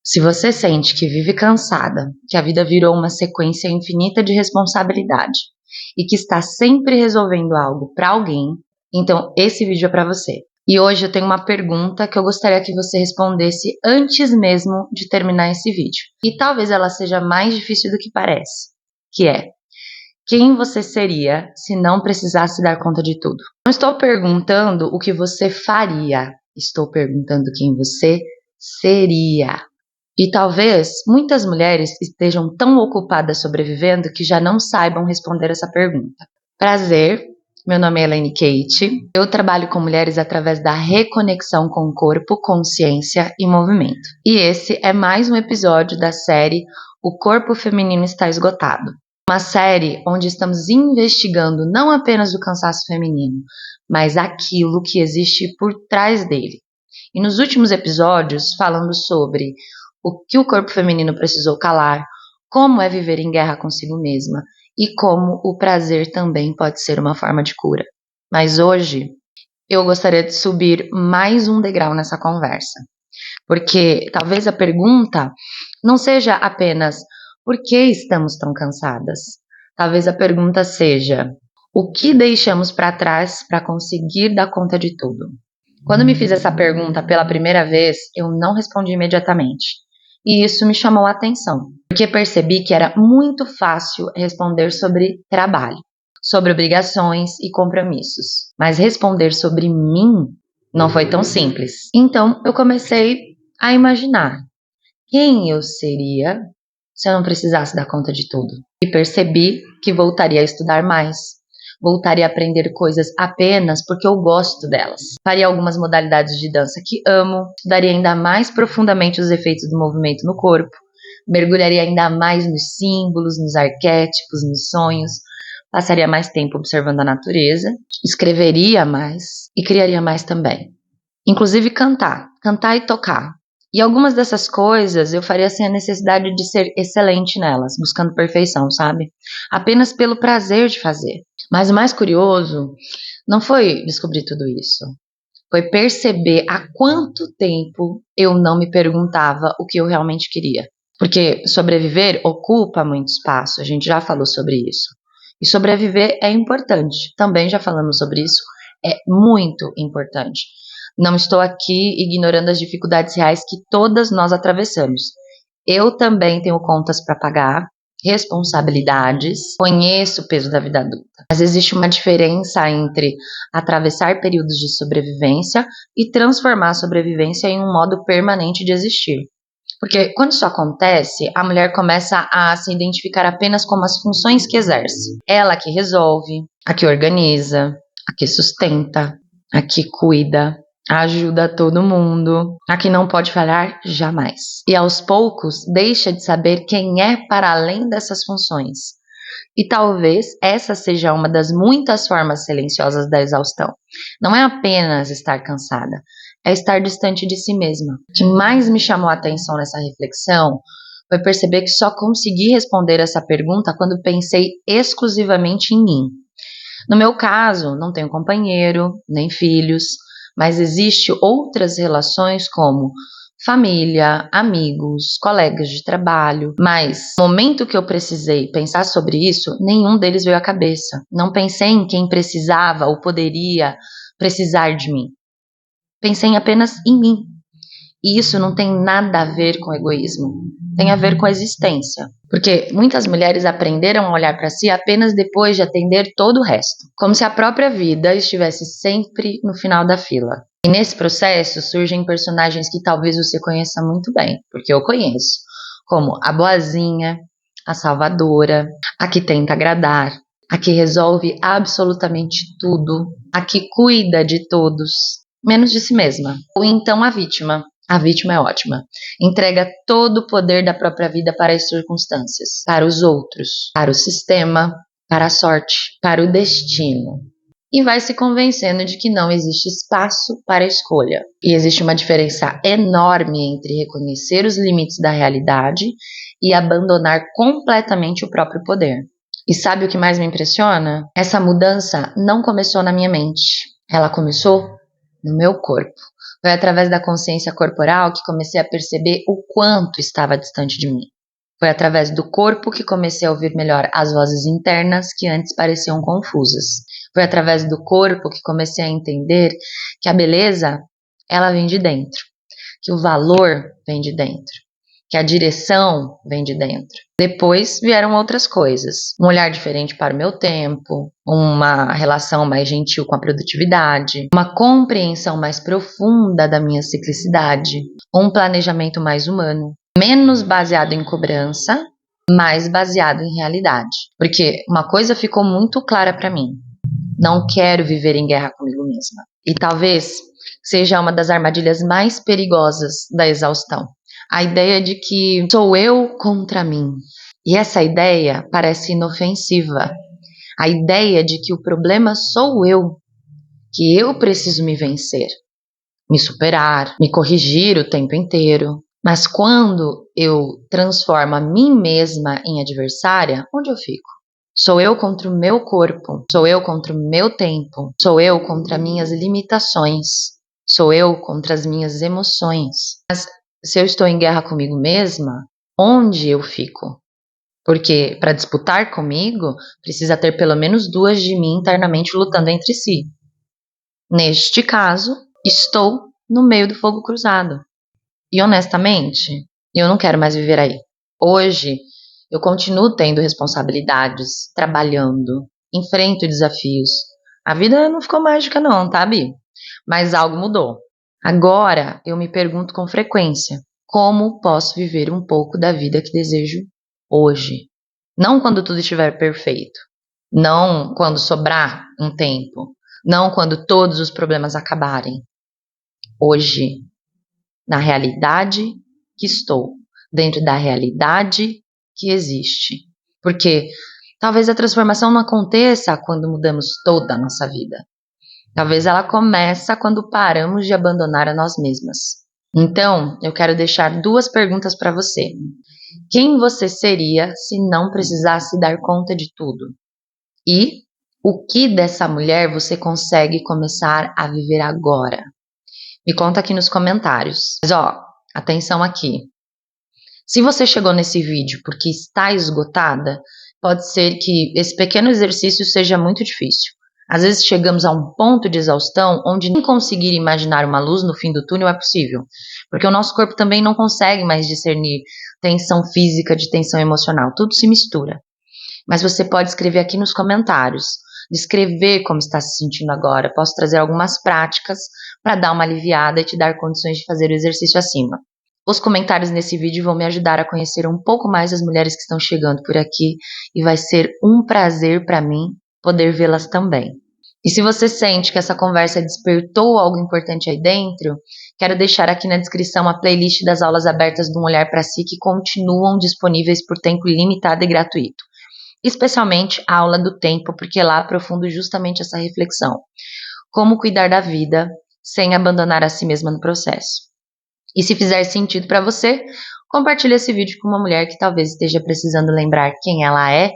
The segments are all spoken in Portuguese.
Se você sente que vive cansada, que a vida virou uma sequência infinita de responsabilidade e que está sempre resolvendo algo para alguém, então esse vídeo é para você. E hoje eu tenho uma pergunta que eu gostaria que você respondesse antes mesmo de terminar esse vídeo. E talvez ela seja mais difícil do que parece, que é: quem você seria se não precisasse dar conta de tudo? Não estou perguntando o que você faria, estou perguntando quem você seria. E talvez muitas mulheres estejam tão ocupadas sobrevivendo que já não saibam responder essa pergunta. Prazer, meu nome é Elaine Kate. Eu trabalho com mulheres através da reconexão com o corpo, consciência e movimento. E esse é mais um episódio da série O Corpo Feminino Está Esgotado. Uma série onde estamos investigando não apenas o cansaço feminino, mas aquilo que existe por trás dele. E nos últimos episódios, falando sobre o que o corpo feminino precisou calar, como é viver em guerra consigo mesma e como o prazer também pode ser uma forma de cura. Mas hoje eu gostaria de subir mais um degrau nessa conversa, porque talvez a pergunta não seja apenas por que estamos tão cansadas. Talvez a pergunta seja: o que deixamos para trás para conseguir dar conta de tudo? Quando me fiz essa pergunta pela primeira vez, eu não respondi imediatamente. E isso me chamou a atenção, porque percebi que era muito fácil responder sobre trabalho, sobre obrigações e compromissos. Mas responder sobre mim não foi tão simples. Então eu comecei a imaginar quem eu seria se eu não precisasse dar conta de tudo. E percebi que voltaria a estudar mais, voltaria a aprender coisas apenas porque eu gosto delas. Faria algumas modalidades de dança que amo, estudaria ainda mais profundamente os efeitos do movimento no corpo, mergulharia ainda mais nos símbolos, nos arquétipos, nos sonhos, passaria mais tempo observando a natureza, escreveria mais e criaria mais também. Inclusive cantar e tocar. E algumas dessas coisas eu faria sem a necessidade de ser excelente nelas, buscando perfeição, sabe? Apenas pelo prazer de fazer. Mas o mais curioso não foi descobrir tudo isso. Foi perceber há quanto tempo eu não me perguntava o que eu realmente queria. Porque sobreviver ocupa muito espaço, a gente já falou sobre isso. E sobreviver é importante, também já falamos sobre isso, é muito importante. Não estou aqui ignorando as dificuldades reais que todas nós atravessamos. Eu também tenho contas para pagar, responsabilidades, conheço o peso da vida adulta. Mas existe uma diferença entre atravessar períodos de sobrevivência e transformar a sobrevivência em um modo permanente de existir. Porque quando isso acontece, a mulher começa a se identificar apenas como as funções que exerce. Ela que resolve, a que organiza, a que sustenta, a que cuida, ajuda todo mundo, a que não pode falhar jamais. E aos poucos deixa de saber quem é para além dessas funções. E talvez essa seja uma das muitas formas silenciosas da exaustão. Não é apenas estar cansada, é estar distante de si mesma. O que mais me chamou a atenção nessa reflexão foi perceber que só consegui responder essa pergunta quando pensei exclusivamente em mim. No meu caso, não tenho companheiro, nem filhos, mas existem outras relações como família, amigos, colegas de trabalho. Mas no momento que eu precisei pensar sobre isso, nenhum deles veio à cabeça. Não pensei em quem precisava ou poderia precisar de mim. Pensei apenas em mim. E isso não tem nada a ver com egoísmo. Tem a ver com a existência. Porque muitas mulheres aprenderam a olhar para si apenas depois de atender todo o resto. Como se a própria vida estivesse sempre no final da fila. E nesse processo surgem personagens que talvez você conheça muito bem. Porque eu conheço. Como a boazinha, a salvadora, a que tenta agradar, a que resolve absolutamente tudo, a que cuida de todos, menos de si mesma. Ou então a vítima. A vítima é ótima. Entrega todo o poder da própria vida para as circunstâncias, para os outros, para o sistema, para a sorte, para o destino. E vai se convencendo de que não existe espaço para escolha. E existe uma diferença enorme entre reconhecer os limites da realidade e abandonar completamente o próprio poder. E sabe o que mais me impressiona? Essa mudança não começou na minha mente. Ela começou no meu corpo. Foi através da consciência corporal que comecei a perceber o quanto estava distante de mim. Foi através do corpo que comecei a ouvir melhor as vozes internas que antes pareciam confusas. Foi através do corpo que comecei a entender que a beleza, ela vem de dentro, que o valor vem de dentro, que a direção vem de dentro. Depois vieram outras coisas, um olhar diferente para o meu tempo, uma relação mais gentil com a produtividade, uma compreensão mais profunda da minha ciclicidade, um planejamento mais humano, menos baseado em cobrança, mais baseado em realidade. Porque uma coisa ficou muito clara para mim: não quero viver em guerra comigo mesma. E talvez seja uma das armadilhas mais perigosas da exaustão. A ideia de que sou eu contra mim. E essa ideia parece inofensiva. A ideia de que o problema sou eu, que eu preciso me vencer, me superar, me corrigir o tempo inteiro. Mas quando eu transformo a mim mesma em adversária, onde eu fico? Sou eu contra o meu corpo, sou eu contra o meu tempo, sou eu contra minhas limitações, sou eu contra as minhas emoções. Mas se eu estou em guerra comigo mesma, onde eu fico? Porque para disputar comigo, precisa ter pelo menos duas de mim internamente lutando entre si. Neste caso, estou no meio do fogo cruzado. E honestamente, eu não quero mais viver aí. Hoje, eu continuo tendo responsabilidades, trabalhando, enfrento desafios. A vida não ficou mágica não, tá, Bi? Mas algo mudou. Agora, eu me pergunto com frequência, como posso viver um pouco da vida que desejo hoje? Não quando tudo estiver perfeito. Não quando sobrar um tempo. Não quando todos os problemas acabarem. Hoje, na realidade que estou, dentro da realidade que existe. Porque talvez a transformação não aconteça quando mudamos toda a nossa vida. Talvez ela começa quando paramos de abandonar a nós mesmas. Então, eu quero deixar duas perguntas para você. Quem você seria se não precisasse dar conta de tudo? E o que dessa mulher você consegue começar a viver agora? Me conta aqui nos comentários. Mas atenção aqui. Se você chegou nesse vídeo porque está esgotada, pode ser que esse pequeno exercício seja muito difícil. Às vezes chegamos a um ponto de exaustão onde nem conseguir imaginar uma luz no fim do túnel é possível, porque o nosso corpo também não consegue mais discernir tensão física de tensão emocional, tudo se mistura. Mas você pode escrever aqui nos comentários, descrever como está se sentindo agora. Posso trazer algumas práticas para dar uma aliviada e te dar condições de fazer o exercício acima. Os comentários nesse vídeo vão me ajudar a conhecer um pouco mais as mulheres que estão chegando por aqui e vai ser um prazer para mim poder vê-las também. E se você sente que essa conversa despertou algo importante aí dentro, quero deixar aqui na descrição a playlist das aulas abertas do Um Olhar para Si que continuam disponíveis por tempo ilimitado e gratuito. Especialmente a aula do tempo, porque lá aprofundo justamente essa reflexão. Como cuidar da vida sem abandonar a si mesma no processo. E se fizer sentido para você, compartilhe esse vídeo com uma mulher que talvez esteja precisando lembrar quem ela é,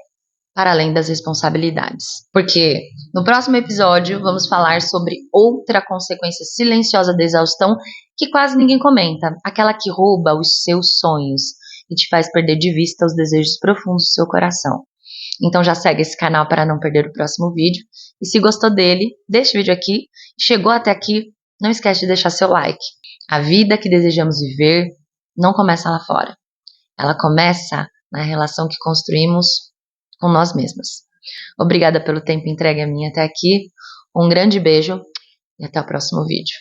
para além das responsabilidades. Porque no próximo episódio vamos falar sobre outra consequência silenciosa da exaustão que quase ninguém comenta, aquela que rouba os seus sonhos e te faz perder de vista os desejos profundos do seu coração. Então já segue esse canal para não perder o próximo vídeo. E se gostou dele, deixa o vídeo aqui. Chegou até aqui, não esquece de deixar seu like. A vida que desejamos viver não começa lá fora. Ela começa na relação que construímos com nós mesmas. Obrigada pelo tempo entregue a mim até aqui. Um grande beijo e até o próximo vídeo.